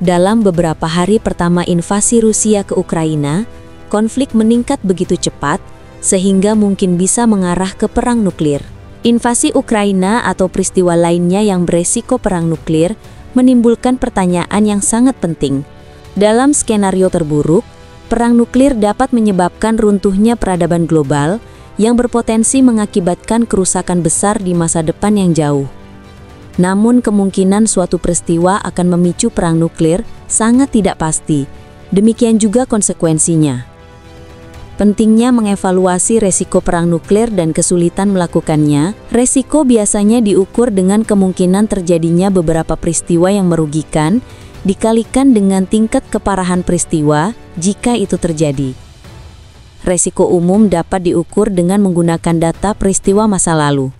Dalam beberapa hari pertama invasi Rusia ke Ukraina, konflik meningkat begitu cepat sehingga mungkin bisa mengarah ke perang nuklir. Invasi Ukraina atau peristiwa lainnya yang beresiko perang nuklir menimbulkan pertanyaan yang sangat penting. Dalam skenario terburuk, perang nuklir dapat menyebabkan runtuhnya peradaban global yang berpotensi mengakibatkan kerusakan besar di masa depan yang jauh. Namun kemungkinan suatu peristiwa akan memicu perang nuklir sangat tidak pasti. Demikian juga konsekuensinya. Pentingnya mengevaluasi resiko perang nuklir dan kesulitan melakukannya. Resiko biasanya diukur dengan kemungkinan terjadinya beberapa peristiwa yang merugikan, dikalikan dengan tingkat keparahan peristiwa jika itu terjadi. Resiko umum dapat diukur dengan menggunakan data peristiwa masa lalu.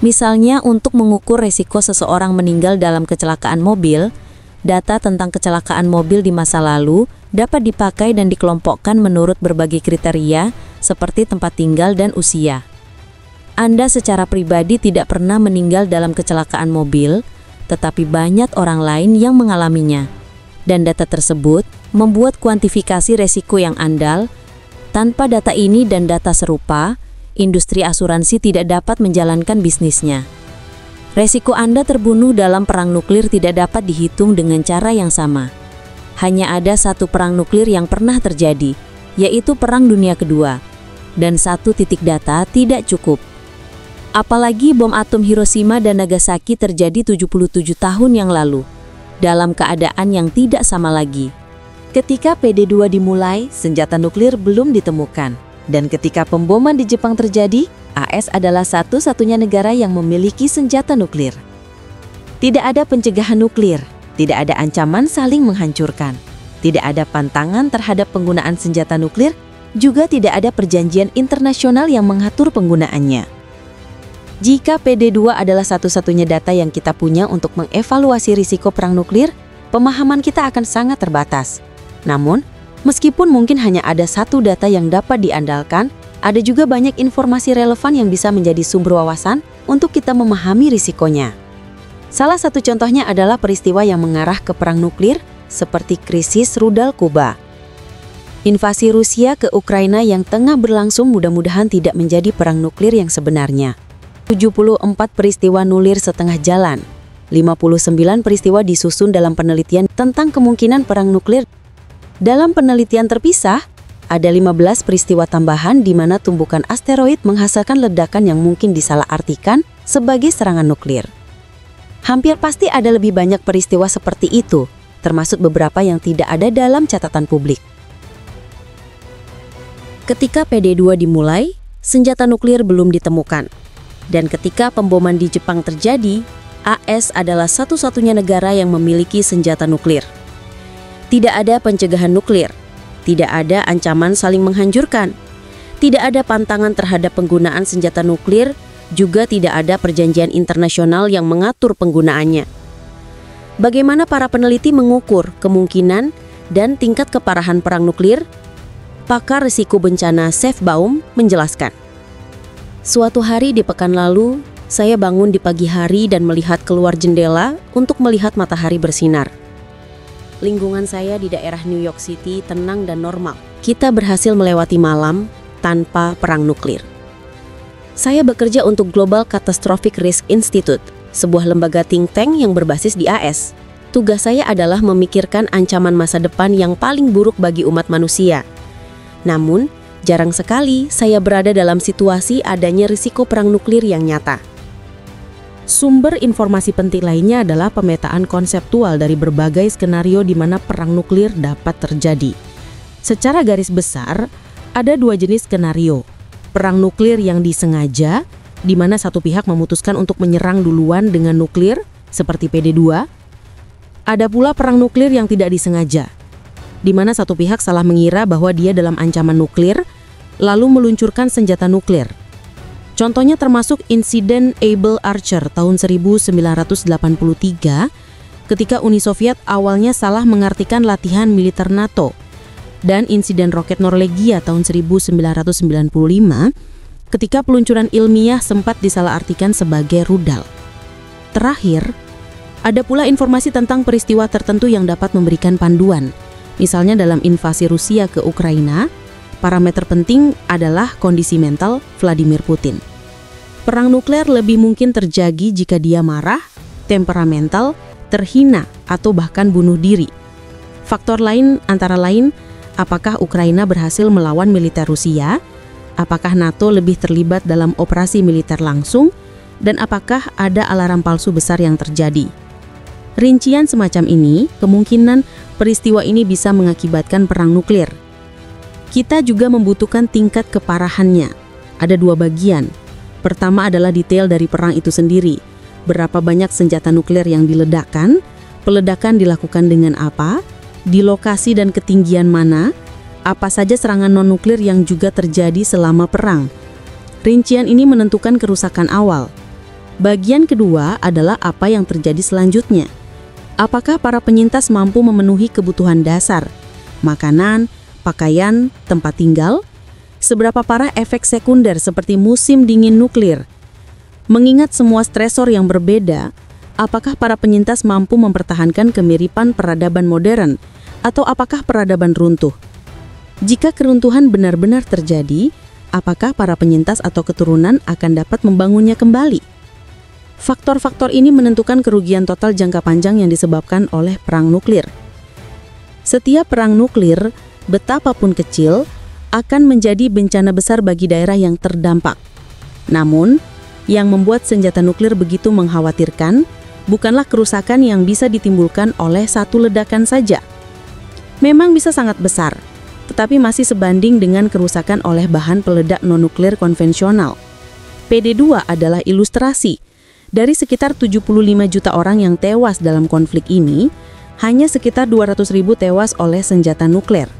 Misalnya untuk mengukur resiko seseorang meninggal dalam kecelakaan mobil, data tentang kecelakaan mobil di masa lalu dapat dipakai dan dikelompokkan menurut berbagai kriteria seperti tempat tinggal dan usia. Anda secara pribadi tidak pernah meninggal dalam kecelakaan mobil, tetapi banyak orang lain yang mengalaminya. Dan data tersebut membuat kuantifikasi resiko yang andal. Tanpa data ini dan data serupa, industri asuransi tidak dapat menjalankan bisnisnya. Resiko Anda terbunuh dalam perang nuklir tidak dapat dihitung dengan cara yang sama. Hanya ada satu perang nuklir yang pernah terjadi, yaitu Perang Dunia Kedua. Dan satu titik data tidak cukup. Apalagi bom atom Hiroshima dan Nagasaki terjadi 77 tahun yang lalu, dalam keadaan yang tidak sama lagi. Ketika PD2 dimulai, senjata nuklir belum ditemukan. Dan ketika pemboman di Jepang terjadi, AS adalah satu-satunya negara yang memiliki senjata nuklir. Tidak ada pencegahan nuklir, tidak ada ancaman saling menghancurkan, tidak ada pantangan terhadap penggunaan senjata nuklir, juga tidak ada perjanjian internasional yang mengatur penggunaannya. Jika PD2 adalah satu-satunya data yang kita punya untuk mengevaluasi risiko perang nuklir, pemahaman kita akan sangat terbatas. Namun, meskipun mungkin hanya ada satu data yang dapat diandalkan, ada juga banyak informasi relevan yang bisa menjadi sumber wawasan untuk kita memahami risikonya. Salah satu contohnya adalah peristiwa yang mengarah ke perang nuklir, seperti krisis rudal Kuba. Invasi Rusia ke Ukraina yang tengah berlangsung mudah-mudahan tidak menjadi perang nuklir yang sebenarnya. 74 peristiwa nulir setengah jalan. 59 peristiwa disusun dalam penelitian tentang kemungkinan perang nuklir. Dalam penelitian terpisah, ada 15 peristiwa tambahan di mana tumbukan asteroid menghasilkan ledakan yang mungkin disalahartikan sebagai serangan nuklir. Hampir pasti ada lebih banyak peristiwa seperti itu, termasuk beberapa yang tidak ada dalam catatan publik. Ketika PD2 dimulai, senjata nuklir belum ditemukan. Dan ketika pemboman di Jepang terjadi, AS adalah satu-satunya negara yang memiliki senjata nuklir. Tidak ada pencegahan nuklir, tidak ada ancaman saling menghancurkan, tidak ada pantangan terhadap penggunaan senjata nuklir, juga tidak ada perjanjian internasional yang mengatur penggunaannya. Bagaimana para peneliti mengukur kemungkinan dan tingkat keparahan perang nuklir? Pakar risiko bencana Sefbaum menjelaskan. Suatu hari di pekan lalu, saya bangun di pagi hari dan melihat keluar jendela untuk melihat matahari bersinar. Lingkungan saya di daerah New York City tenang dan normal. Kita berhasil melewati malam tanpa perang nuklir. Saya bekerja untuk Global Catastrophic Risk Institute, sebuah lembaga think tank yang berbasis di AS. Tugas saya adalah memikirkan ancaman masa depan yang paling buruk bagi umat manusia. Namun, jarang sekali saya berada dalam situasi adanya risiko perang nuklir yang nyata. Sumber informasi penting lainnya adalah pemetaan konseptual dari berbagai skenario di mana perang nuklir dapat terjadi. Secara garis besar, ada dua jenis skenario. Perang nuklir yang disengaja, di mana satu pihak memutuskan untuk menyerang duluan dengan nuklir, seperti PD2. Ada pula perang nuklir yang tidak disengaja, di mana satu pihak salah mengira bahwa dia dalam ancaman nuklir, lalu meluncurkan senjata nuklir. Contohnya termasuk insiden Able Archer tahun 1983 ketika Uni Soviet awalnya salah mengartikan latihan militer NATO, dan insiden roket Norwegia tahun 1995 ketika peluncuran ilmiah sempat disalahartikan sebagai rudal. Terakhir, Ada pula informasi tentang peristiwa tertentu yang dapat memberikan panduan. Misalnya dalam invasi Rusia ke Ukraina, parameter penting adalah kondisi mental Vladimir Putin. Perang nuklir lebih mungkin terjadi jika dia marah, temperamental, terhina, atau bahkan bunuh diri. Faktor lain antara lain, apakah Ukraina berhasil melawan militer Rusia, apakah NATO lebih terlibat dalam operasi militer langsung, dan apakah ada alarm palsu besar yang terjadi. Rincian semacam ini, kemungkinan peristiwa ini bisa mengakibatkan perang nuklir. Kita juga membutuhkan tingkat keparahannya. Ada dua bagian. Pertama adalah detail dari perang itu sendiri. Berapa banyak senjata nuklir yang diledakkan, peledakan dilakukan dengan apa, di lokasi dan ketinggian mana, apa saja serangan non-nuklir yang juga terjadi selama perang. Rincian ini menentukan kerusakan awal. Bagian kedua adalah apa yang terjadi selanjutnya. Apakah para penyintas mampu memenuhi kebutuhan dasar, makanan, pakaian, tempat tinggal? Seberapa parah efek sekunder seperti musim dingin nuklir? Mengingat semua stresor yang berbeda, apakah para penyintas mampu mempertahankan kemiripan peradaban modern, atau apakah peradaban runtuh? Jika keruntuhan benar-benar terjadi, apakah para penyintas atau keturunan akan dapat membangunnya kembali? Faktor-faktor ini menentukan kerugian total jangka panjang yang disebabkan oleh perang nuklir. Setiap perang nuklir, betapapun kecil, akan menjadi bencana besar bagi daerah yang terdampak. Namun, yang membuat senjata nuklir begitu mengkhawatirkan bukanlah kerusakan yang bisa ditimbulkan oleh satu ledakan saja. Memang bisa sangat besar, tetapi masih sebanding dengan kerusakan oleh bahan peledak non-nuklir konvensional. PD2 adalah ilustrasi. Dari sekitar 75 juta orang yang tewas dalam konflik ini, hanya sekitar 200.000 tewas oleh senjata nuklir.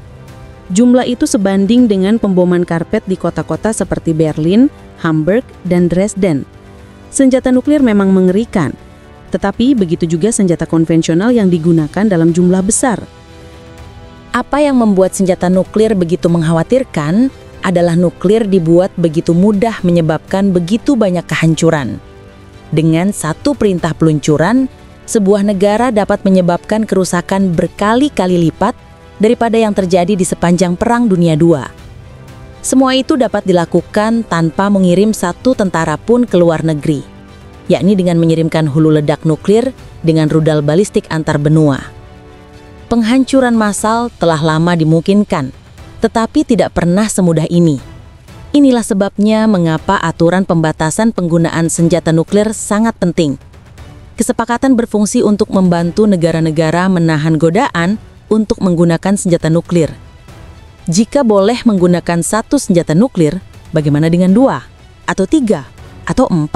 Jumlah itu sebanding dengan pemboman karpet di kota-kota seperti Berlin, Hamburg, dan Dresden. Senjata nuklir memang mengerikan, tetapi begitu juga senjata konvensional yang digunakan dalam jumlah besar. Apa yang membuat senjata nuklir begitu mengkhawatirkan adalah nuklir dibuat begitu mudah menyebabkan begitu banyak kehancuran. Dengan satu perintah peluncuran, sebuah negara dapat menyebabkan kerusakan berkali-kali lipat daripada yang terjadi di sepanjang Perang Dunia II. Semua itu dapat dilakukan tanpa mengirim satu tentara pun ke luar negeri, yakni dengan mengirimkan hulu ledak nuklir dengan rudal balistik antar benua. Penghancuran massal telah lama dimungkinkan, tetapi tidak pernah semudah ini. Inilah sebabnya mengapa aturan pembatasan penggunaan senjata nuklir sangat penting. Kesepakatan berfungsi untuk membantu negara-negara menahan godaan untuk menggunakan senjata nuklir. Jika boleh menggunakan satu senjata nuklir, bagaimana dengan 2, atau 3, atau 4,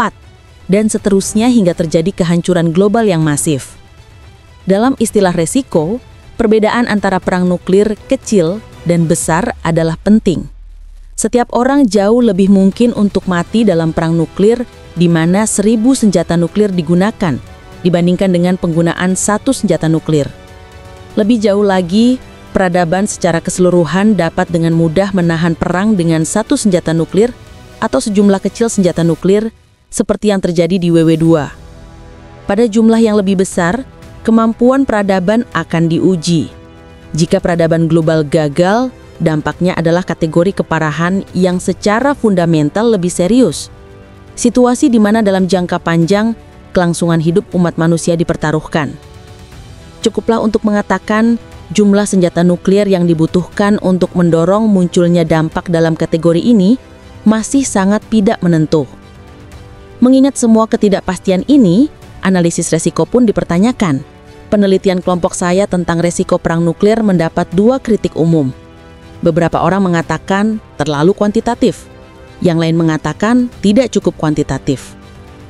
dan seterusnya hingga terjadi kehancuran global yang masif. Dalam istilah resiko, perbedaan antara perang nuklir kecil dan besar adalah penting. Setiap orang jauh lebih mungkin untuk mati dalam perang nuklir di mana 1000 senjata nuklir digunakan dibandingkan dengan penggunaan satu senjata nuklir. Lebih jauh lagi, peradaban secara keseluruhan dapat dengan mudah menahan perang dengan satu senjata nuklir atau sejumlah kecil senjata nuklir seperti yang terjadi di WW2. Pada jumlah yang lebih besar, kemampuan peradaban akan diuji. Jika peradaban global gagal, dampaknya adalah kategori keparahan yang secara fundamental lebih serius. Situasi di mana dalam jangka panjang, kelangsungan hidup umat manusia dipertaruhkan. Cukuplah untuk mengatakan jumlah senjata nuklir yang dibutuhkan untuk mendorong munculnya dampak dalam kategori ini masih sangat tidak menentu. Mengingat semua ketidakpastian ini, analisis resiko pun dipertanyakan. Penelitian kelompok saya tentang resiko perang nuklir mendapat 2 kritik umum. Beberapa orang mengatakan terlalu kuantitatif, yang lain mengatakan tidak cukup kuantitatif.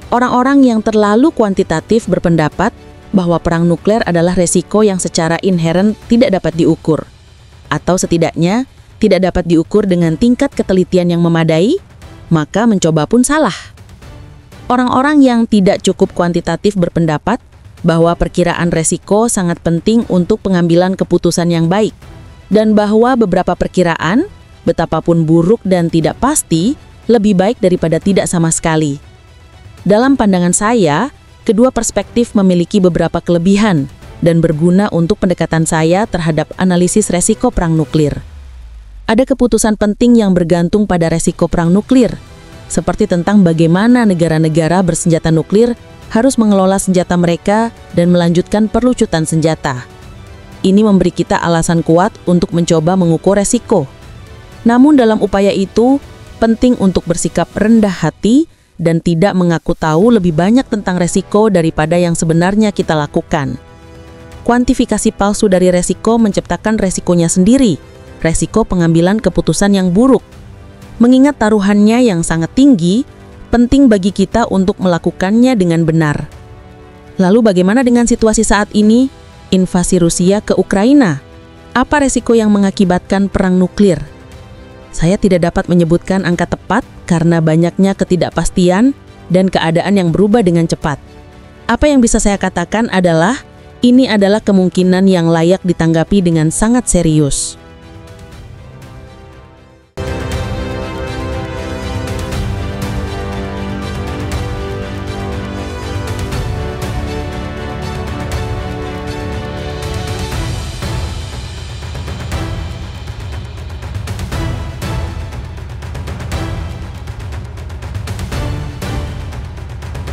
Orang-orang yang terlalu kuantitatif berpendapat bahwa perang nuklir adalah resiko yang secara inheren tidak dapat diukur, atau setidaknya tidak dapat diukur dengan tingkat ketelitian yang memadai, maka mencoba pun salah. Orang-orang yang tidak cukup kuantitatif berpendapat bahwa perkiraan resiko sangat penting untuk pengambilan keputusan yang baik, dan bahwa beberapa perkiraan, betapapun buruk dan tidak pasti, lebih baik daripada tidak sama sekali. Dalam pandangan saya, Kedua perspektif memiliki beberapa kelebihan dan berguna untuk pendekatan saya terhadap analisis resiko perang nuklir. Ada keputusan penting yang bergantung pada resiko perang nuklir, seperti tentang bagaimana negara-negara bersenjata nuklir harus mengelola senjata mereka dan melanjutkan perlucutan senjata. Ini memberi kita alasan kuat untuk mencoba mengukur resiko. Namun dalam upaya itu, penting untuk bersikap rendah hati dan tidak mengaku tahu lebih banyak tentang resiko daripada yang sebenarnya kita lakukan. Kuantifikasi palsu dari resiko menciptakan resikonya sendiri, resiko pengambilan keputusan yang buruk. Mengingat taruhannya yang sangat tinggi, penting bagi kita untuk melakukannya dengan benar. Lalu bagaimana dengan situasi saat ini? Invasi Rusia ke Ukraina. Apa resiko yang mengakibatkan perang nuklir? Saya tidak dapat menyebutkan angka tepat karena banyaknya ketidakpastian dan keadaan yang berubah dengan cepat. Apa yang bisa saya katakan adalah, ini adalah kemungkinan yang layak ditanggapi dengan sangat serius.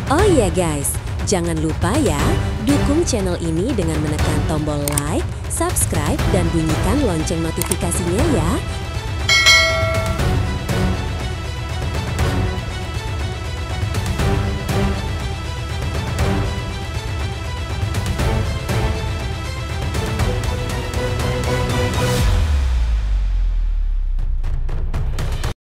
Oh iya guys, jangan lupa ya, dukung channel ini dengan menekan tombol like, subscribe, dan bunyikan lonceng notifikasinya ya.